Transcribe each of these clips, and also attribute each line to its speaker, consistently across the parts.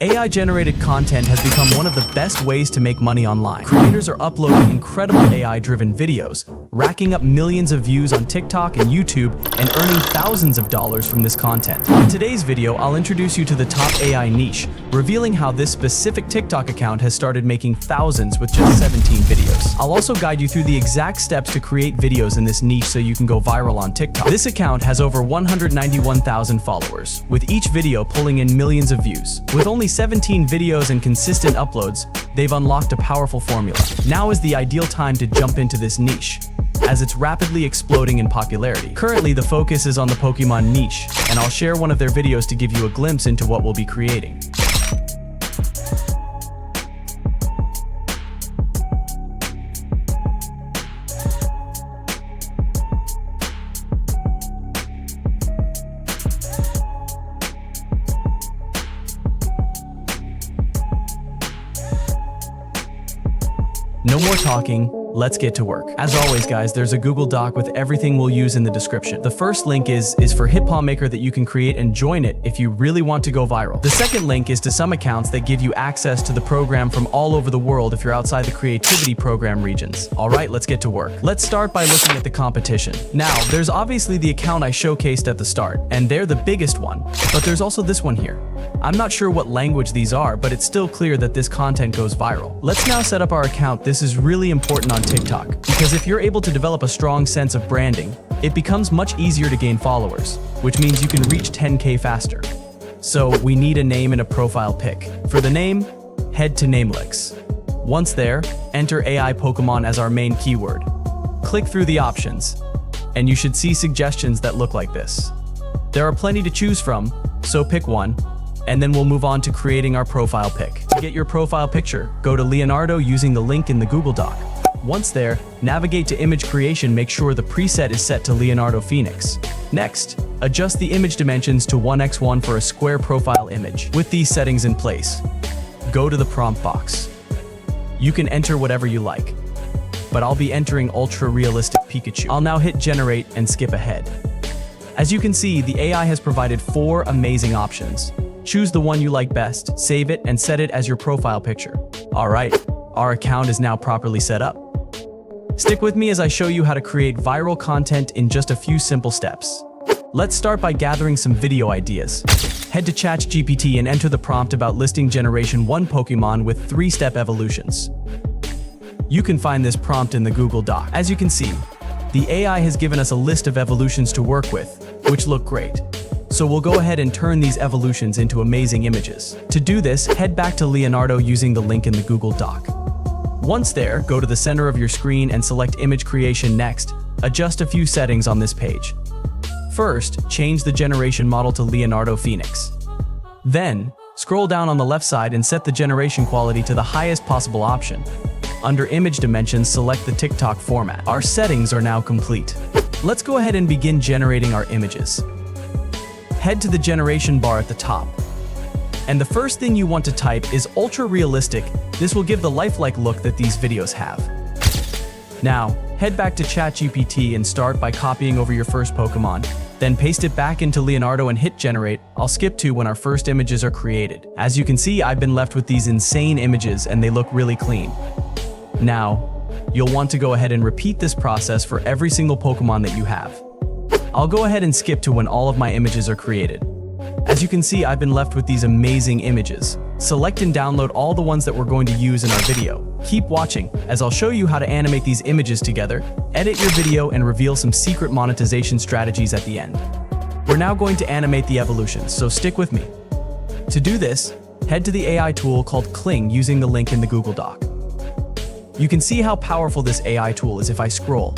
Speaker 1: AI-generated content has become one of the best ways to make money online. Creators are uploading incredible AI-driven videos, racking up millions of views on TikTok and YouTube, and earning thousands of dollars from this content. In today's video, I'll introduce you to the top AI niche, revealing how this specific TikTok account has started making thousands with just 17 videos. I'll also guide you through the exact steps to create videos in this niche so you can go viral on TikTok. This account has over 191,000 followers, with each video pulling in millions of views. With only 17 videos and consistent uploads, they've unlocked a powerful formula. Now is the ideal time to jump into this niche, as it's rapidly exploding in popularity. Currently, the focus is on the Pokemon niche, and I'll share one of their videos to give you a glimpse into what we'll be creating. No more talking, let's get to work. As always guys, there's a Google Doc with everything we'll use in the description. The first link is for HitPaw Maker that you can create and join it if you really want to go viral. The second link is to some accounts that give you access to the program from all over the world if you're outside the creativity program regions. Alright, let's get to work. Let's start by looking at the competition. Now, there's obviously the account I showcased at the start, and they're the biggest one, but there's also this one here. I'm not sure what language these are, but it's still clear that this content goes viral. Let's now set up our account. This is really important on TikTok, because if you're able to develop a strong sense of branding, it becomes much easier to gain followers, which means you can reach 10K faster. So we need a name and a profile pic. For the name, head to Namelix. Once there, enter AI Pokémon as our main keyword. Click through the options, and you should see suggestions that look like this. There are plenty to choose from, so pick one, and then we'll move on to creating our profile pic. To get your profile picture, go to Leonardo using the link in the Google Doc. Once there, navigate to image creation, make sure the preset is set to Leonardo Phoenix. Next, adjust the image dimensions to 1x1 for a square profile image. With these settings in place, go to the prompt box. You can enter whatever you like, but I'll be entering ultra-realistic Pikachu. I'll now hit generate and skip ahead. As you can see, the AI has provided 4 amazing options. Choose the one you like best, save it, and set it as your profile picture. Alright, our account is now properly set up. Stick with me as I show you how to create viral content in just a few simple steps. Let's start by gathering some video ideas. Head to ChatGPT and enter the prompt about listing Generation 1 Pokemon with 3-step evolutions. You can find this prompt in the Google Doc. As you can see, the AI has given us a list of evolutions to work with, which look great. So we'll go ahead and turn these evolutions into amazing images. To do this, head back to Leonardo using the link in the Google Doc. Once there, go to the center of your screen and select Image Creation. Next, adjust a few settings on this page. First, change the generation model to Leonardo Phoenix. Then, scroll down on the left side and set the generation quality to the highest possible option. Under Image Dimensions, select the TikTok format. Our settings are now complete. Let's go ahead and begin generating our images. Head to the generation bar at the top. And the first thing you want to type is ultra realistic. This will give the lifelike look that these videos have. Now, head back to ChatGPT and start by copying over your first Pokemon. Then paste it back into Leonardo and hit generate. I'll skip to when our first images are created. As you can see, I've been left with these insane images and they look really clean. Now, you'll want to go ahead and repeat this process for every single Pokemon that you have. I'll go ahead and skip to when all of my images are created. As you can see, I've been left with these amazing images. Select and download all the ones that we're going to use in our video. Keep watching, as I'll show you how to animate these images together, edit your video, and reveal some secret monetization strategies at the end. We're now going to animate the evolutions, so stick with me. To do this, head to the AI tool called Kling using the link in the Google Doc. You can see how powerful this AI tool is if I scroll.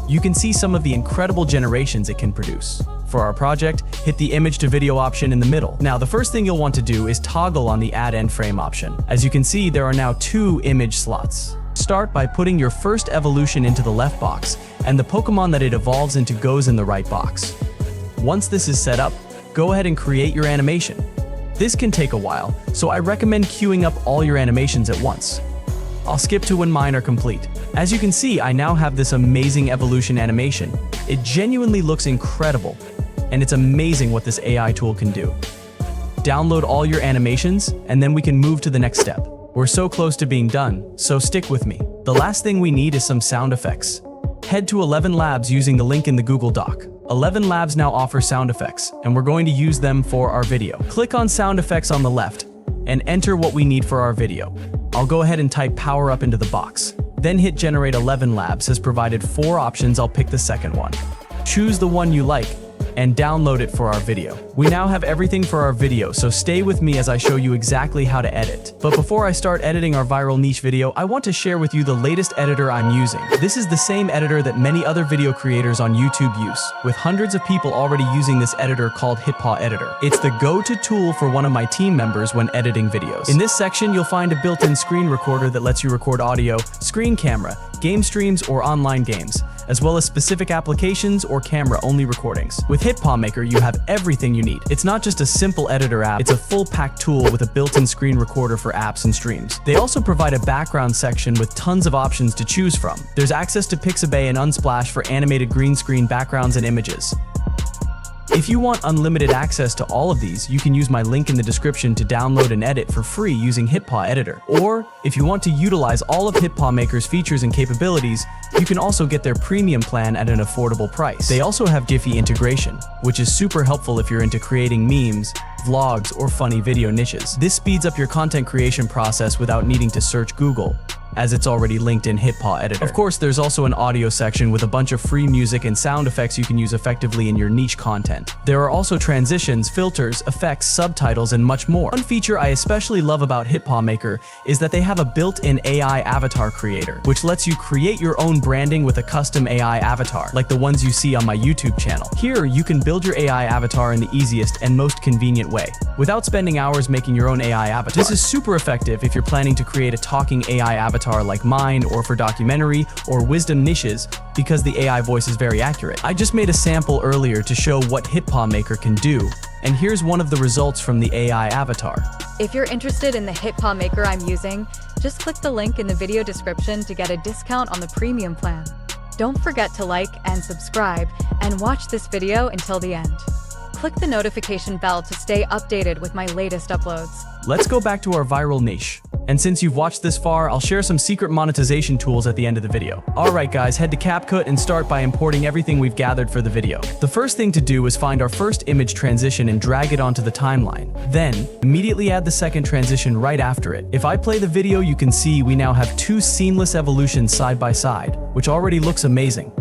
Speaker 1: You can see some of the incredible generations it can produce. For our project, hit the image to video option in the middle. Now, the first thing you'll want to do is toggle on the add end frame option. As you can see, there are now 2 image slots. Start by putting your first evolution into the left box, and the Pokemon that it evolves into goes in the right box. Once this is set up, go ahead and create your animation. This can take a while, so I recommend queuing up all your animations at once. I'll skip to when mine are complete. As you can see, I now have this amazing evolution animation. It genuinely looks incredible, and it's amazing what this AI tool can do. download all your animations, and then we can move to the next step. We're so close to being done, so stick with me. The last thing we need is some sound effects. Head to 11 Labs using the link in the Google Doc. 11 Labs now offers sound effects, and we're going to use them for our video. Click on sound effects on the left, and enter what we need for our video. I'll go ahead and type power up into the box. Then hit generate. 11 Labs has provided 4 options. I'll pick the second one. Choose the one you like and download it for our video. We now have everything for our video, so stay with me as I show you exactly how to edit. But before I start editing our viral niche video, I want to share with you the latest editor I'm using. This is the same editor that many other video creators on YouTube use, with hundreds of people already using this editor called HitPaw Editor. It's the go-to tool for one of my team members when editing videos. In this section, you'll find a built-in screen recorder that lets you record audio, screen camera, game streams, or online games, as well as specific applications or camera-only recordings. With HitPaw Maker, you have everything you need. It's not just a simple editor app, it's a full-packed tool with a built-in screen recorder for apps and streams. They also provide a background section with tons of options to choose from. There's access to Pixabay and Unsplash for animated green screen backgrounds and images. If you want unlimited access to all of these, you can use my link in the description to download and edit for free using HitPaw Editor. Or, if you want to utilize all of HitPaw Maker's features and capabilities, you can also get their premium plan at an affordable price. They also have Giphy integration, which is super helpful if you're into creating memes, vlogs, or funny video niches. This speeds up your content creation process without needing to search Google, as it's already linked in HitPaw Editor. Of course, there's also an audio section with a bunch of free music and sound effects you can use effectively in your niche content. There are also transitions, filters, effects, subtitles, and much more. One feature I especially love about HitPaw Maker is that they have a built-in AI avatar creator, which lets you create your own branding with a custom AI avatar, like the ones you see on my YouTube channel. Here, you can build your AI avatar in the easiest and most convenient way, without spending hours making your own AI avatar. This is super effective if you're planning to create a talking AI avatar like mine, or for documentary or wisdom niches, because the AI voice is very accurate. I just made a sample earlier to show what HitPaw Maker can do, and here's one of the results from the AI avatar.
Speaker 2: If you're interested in the HitPaw Maker I'm using, just click the link in the video description to get a discount on the premium plan. Don't forget to like and subscribe, and watch this video until the end. Click the notification bell to stay updated with my latest uploads.
Speaker 1: Let's go back to our viral niche. And since you've watched this far, I'll share some secret monetization tools at the end of the video. Alright guys, head to CapCut and start by importing everything we've gathered for the video. The first thing to do is find our first image transition and drag it onto the timeline. Then, immediately add the second transition right after it. If I play the video, you can see we now have 2 seamless evolutions side by side, which already looks amazing.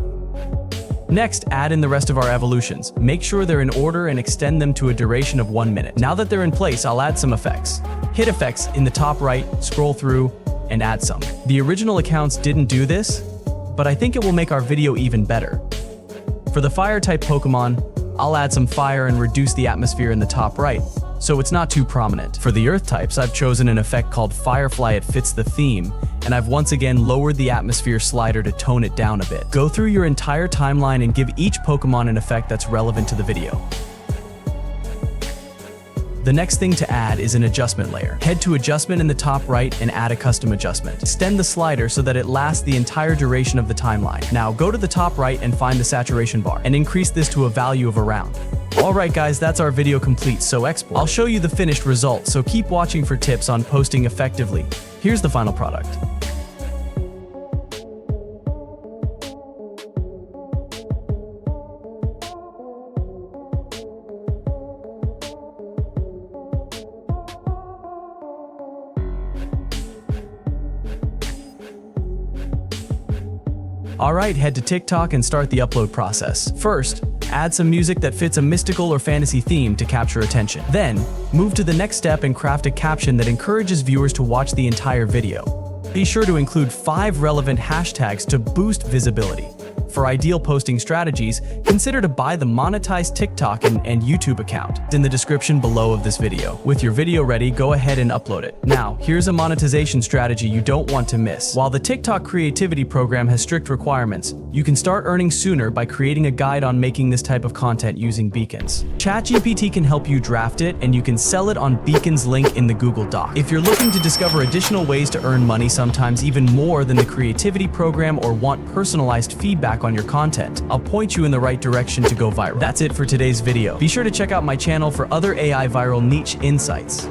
Speaker 1: Next, add in the rest of our evolutions. Make sure they're in order and extend them to a duration of 1 minute. Now that they're in place, I'll add some effects. Hit effects in the top right, scroll through, and add some. The original accounts didn't do this, but I think it will make our video even better. For the fire type Pokemon, I'll add some fire and reduce the atmosphere in the top right, so it's not too prominent. For the earth types, I've chosen an effect called Firefly. It fits the theme, and I've once again lowered the atmosphere slider to tone it down a bit. Go through your entire timeline and give each Pokemon an effect that's relevant to the video. The next thing to add is an adjustment layer. Head to adjustment in the top right and add a custom adjustment. Extend the slider so that it lasts the entire duration of the timeline. Now go to the top right and find the saturation bar and increase this to a value of around. Alright guys, that's our video complete, so export. I'll show you the finished result, so keep watching for tips on posting effectively. Here's the final product. Alright, head to TikTok and start the upload process. First, add some music that fits a mystical or fantasy theme to capture attention. Then, move to the next step and craft a caption that encourages viewers to watch the entire video. Be sure to include 5 relevant hashtags to boost visibility. For ideal posting strategies, consider to buy the monetized TikTok and YouTube account. It's in the description below of this video. With your video ready, go ahead and upload it. Now, here's a monetization strategy you don't want to miss. While the TikTok creativity program has strict requirements, you can start earning sooner by creating a guide on making this type of content using beacons. ChatGPT can help you draft it, and you can sell it on Beacon's link in the Google Doc. If you're looking to discover additional ways to earn money, sometimes even more than the creativity program, or want personalized feedback feedback on your content. I'll point you in the right direction to go viral. That's it for today's video. Be sure to check out my channel for other AI viral niche insights.